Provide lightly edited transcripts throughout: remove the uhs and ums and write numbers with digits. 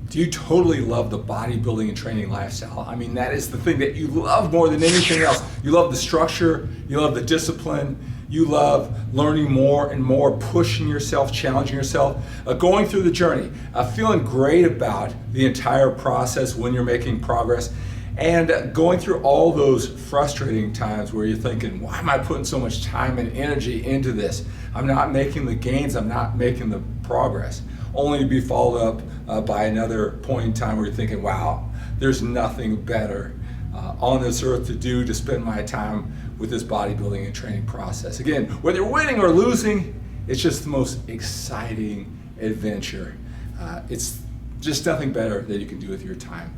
Do you totally love the bodybuilding and training lifestyle? I mean, that is the thing that you love more than anything else. You love the structure, you love the discipline, you love learning more and more, pushing yourself, challenging yourself, going through the journey, feeling great about the entire process when you're making progress, and going through all those frustrating times where you're thinking, why am I putting so much time and energy into this? I'm not making the gains, I'm not making the progress. Only to be followed up by another point in time where you're thinking, wow, there's nothing better on this earth to do, to spend my time with this bodybuilding and training process. Again, whether you're winning or losing, it's just the most exciting adventure. It's just nothing better that you can do with your time.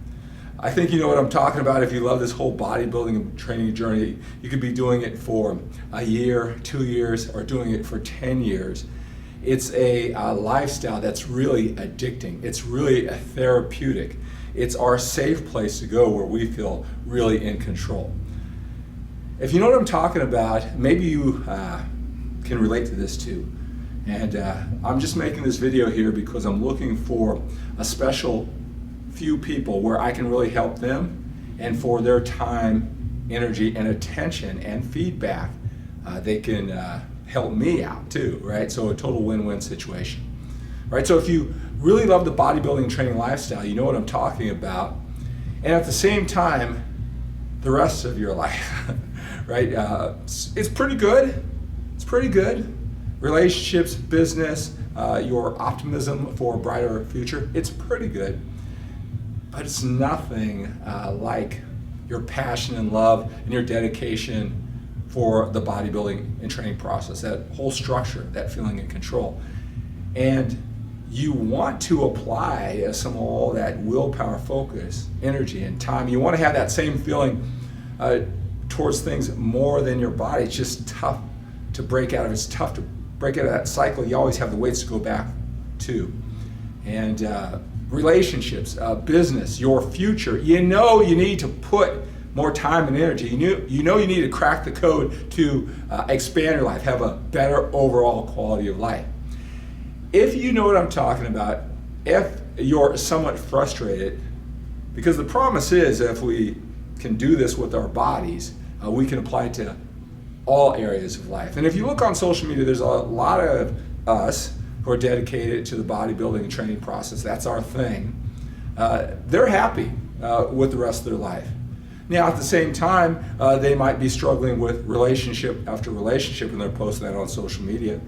I think you know what I'm talking about. If you love this whole bodybuilding and training journey, you could be doing it for a year, 2 years, or doing it for 10 years. It's a lifestyle that's really addicting. It's really therapeutic. It's our safe place to go where we feel really in control. If you know what I'm talking about, maybe you can relate to this too. And I'm just making this video here because I'm looking for a special few people where I can really help them, and for their time, energy, and attention and feedback, they can help me out too, right? So a total win-win situation, right? So if you really love the bodybuilding and training lifestyle, you know what I'm talking about, and at the same time, the rest of your life, right? It's pretty good. It's pretty good. Relationships, business, your optimism for a brighter future, it's pretty good. But it's nothing like your passion and love and your dedication for the bodybuilding and training process, that whole structure, that feeling in control. And you want to apply some of all that willpower, focus, energy, and time. You want to have that same feeling towards things more than your body. It's just tough to break out of. It's tough to break out of that cycle. You always have the weights to go back to. And relationships, business, your future, you know you need to put more time and energy. You know you need to crack the code to expand your life, have a better overall quality of life. If you know what I'm talking about, if you're somewhat frustrated, because the promise is if we can do this with our bodies, we can apply it to all areas of life. And if you look on social media, there's a lot of us who are dedicated to the bodybuilding and training process. That's our thing. They're happy with the rest of their life. Now, at the same time, they might be struggling with relationship after relationship when they're posting that on social media.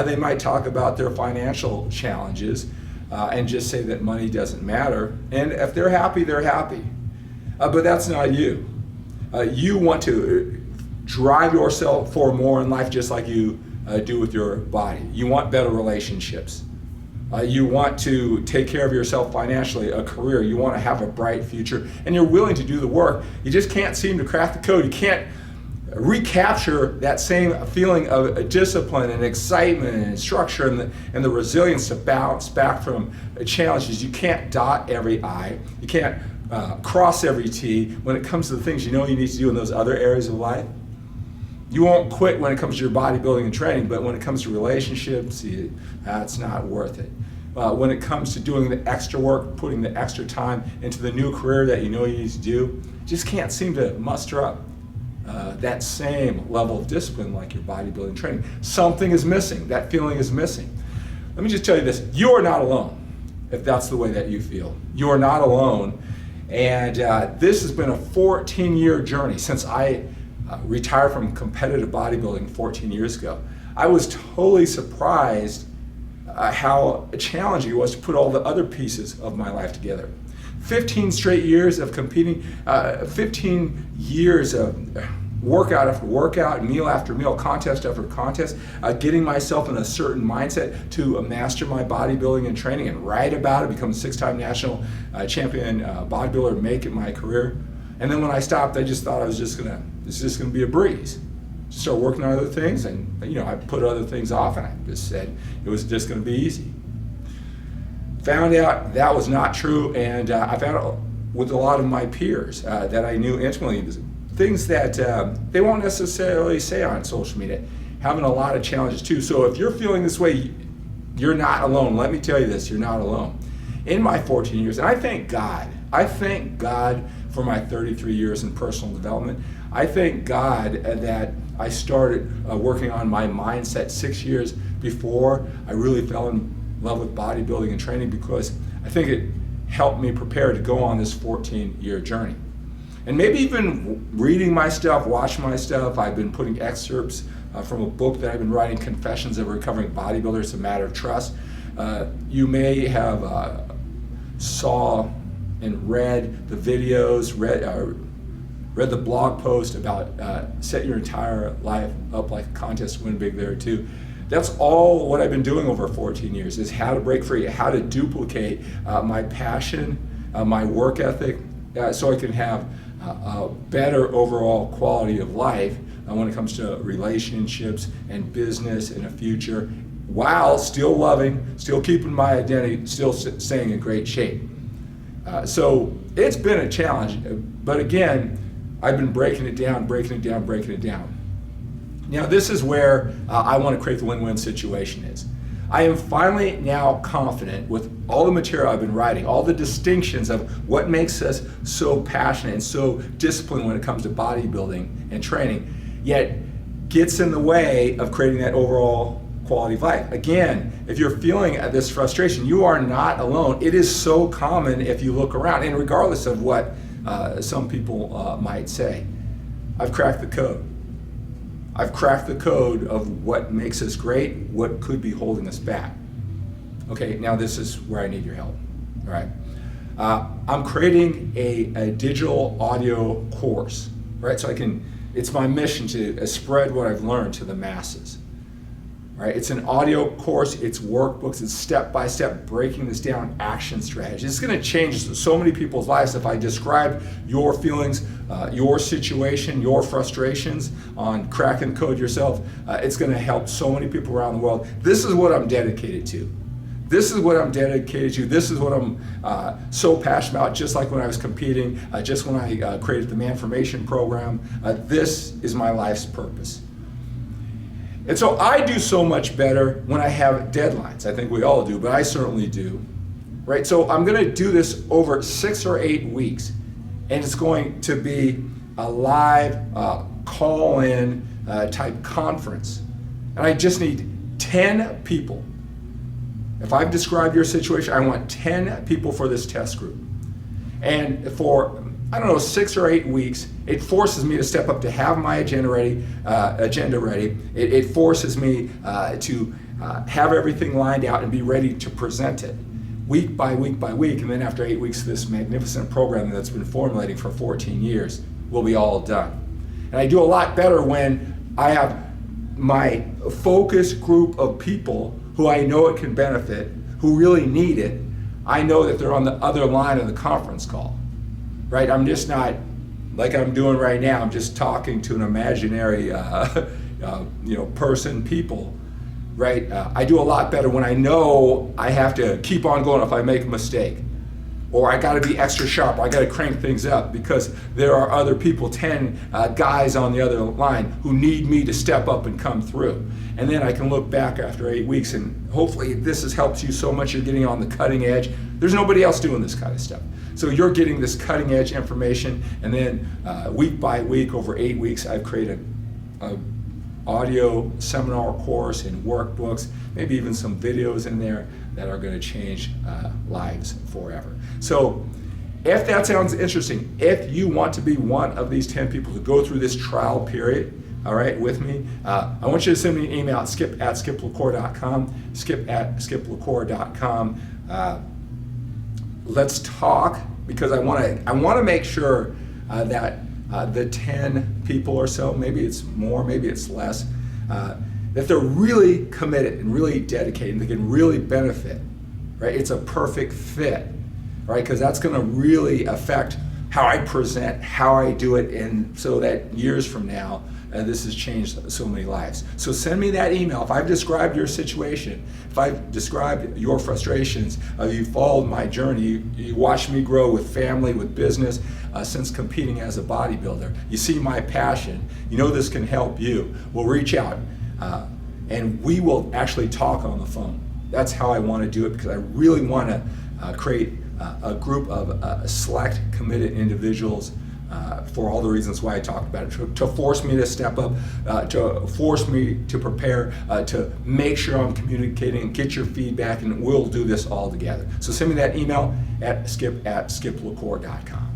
They might talk about their financial challenges and just say that money doesn't matter. And if they're happy, they're happy. But that's not you. You want to drive yourself for more in life just like you do with your body. You want better relationships. You want to take care of yourself financially, a career. You want to have a bright future, and you're willing to do the work. You just can't seem to crack the code. You can't recapture that same feeling of discipline and excitement and structure and the resilience to bounce back from challenges. You can't dot every I. You can't cross every T when it comes to the things you know you need to do in those other areas of life. You won't quit when it comes to your bodybuilding and training, but when it comes to relationships, it's not worth it. When it comes to doing the extra work, putting the extra time into the new career that you know you need to do, just can't seem to muster up that same level of discipline like your bodybuilding training. Something is missing. That feeling is missing. Let me just tell you this. You are not alone if that's the way that you feel. You are not alone. And this has been a 14-year journey since I retired from competitive bodybuilding 14 years ago. I was totally surprised how challenging it was to put all the other pieces of my life together. 15 straight years of competing, 15 years of workout after workout, meal after meal, contest after contest, getting myself in a certain mindset to master my bodybuilding and training and write about it, become a 6-time national champion bodybuilder, make it my career. And then when I stopped, I just thought this is just gonna be a breeze. Start working on other things, and I put other things off, and I just said it was just gonna be easy. Found out that was not true, and I found out with a lot of my peers that I knew intimately, things that they won't necessarily say on social media, having a lot of challenges too. So if you're feeling this way, you're not alone. Let me tell you this, you're not alone. in my 14 years, and I thank God. I thank God for my 33 years in personal development. I thank God that I started working on my mindset 6 years before I really fell in love with bodybuilding and training, because I think it helped me prepare to go on this 14-year journey. And maybe even reading my stuff, watching my stuff. I've been putting excerpts from a book that I've been writing, Confessions of a Recovering Bodybuilder. It's a Matter of Trust. You may have saw and read the videos, read the blog post about set your entire life up like a contest, win big there too. That's all what I've been doing over 14 years, is how to break free, how to duplicate my passion, my work ethic, so I can have a better overall quality of life when it comes to relationships and business in the future, while still loving, still keeping my identity, still staying in great shape. So it's been a challenge, but again, I've been breaking it down. Now this is where I want to create the win-win situation is. I am finally now confident with all the material I've been writing, all the distinctions of what makes us so passionate and so disciplined when it comes to bodybuilding and training, yet gets in the way of creating that overall quality of life. Again, if you're feeling this frustration, you are not alone. It is so common if you look around, and regardless of what some people might say. I've cracked the code. I've cracked the code of what makes us great, what could be holding us back. Okay, now this is where I need your help, all right? I'm creating a digital audio course, right? So it's my mission to spread what I've learned to the masses. Right? It's an audio course, it's workbooks, it's step-by-step breaking this down action strategy. It's going to change so many people's lives if I describe your feelings, your situation, your frustrations on cracking the code yourself. It's going to help so many people around the world. This is what I'm dedicated to. This is what I'm dedicated to. This is what I'm so passionate about, just like when I was competing, just when I created the Manformation program. This is my life's purpose. And so I do so much better when I have deadlines. I think we all do, but I certainly do, right? So I'm going to do this over 6 or 8 weeks, and it's going to be a live call-in type conference. And I just need 10 people. If I've described your situation, I want 10 people for this test group. And for, 6 or 8 weeks, it forces me to step up, to have my agenda ready. It forces me to have everything lined out and be ready to present it week by week by week. And then after 8 weeks, this magnificent program that's been formulating for 14 years will be all done. And I do a lot better when I have my focus group of people who I know it can benefit, who really need it. I know that they're on the other line of the conference call. Right? I'm just not, like I'm doing right now, I'm just talking to an imaginary person, people, right? I do a lot better when I know I have to keep on going if I make a mistake. Or I gotta be extra sharp, or I gotta crank things up because there are other people, 10 guys on the other line who need me to step up and come through. And then I can look back after 8 weeks, and hopefully this has helped you so much, you're getting on the cutting edge. There's nobody else doing this kind of stuff. So you're getting this cutting edge information, and then week by week, over 8 weeks, I've created an audio seminar course and workbooks, maybe even some videos in there that are going to change lives forever. So if that sounds interesting, if you want to be one of these 10 people to go through this trial period, all right, with me, I want you to send me an email at skip@skiplacour.com, skip@skiplacour.com. Let's talk, because I want to make sure that the 10 people or so, maybe it's more, maybe it's less, that they're really committed and really dedicated and they can really benefit, right? It's a perfect fit, right? Because that's going to really affect how I present, how I do it, and so that years from now, this has changed so many lives. So send me that email. If I've described your situation, if I've described your frustrations, you followed my journey, you watched me grow with family, with business, since competing as a bodybuilder. You see my passion. You know this can help you. Well, reach out, and we will actually talk on the phone. That's how I want to do it, because I really want to create a group of select, committed individuals for all the reasons why I talked about it, to force me to step up, to force me to prepare, to make sure I'm communicating, and get your feedback, and we'll do this all together. So send me that email at skip@skiplacour.com.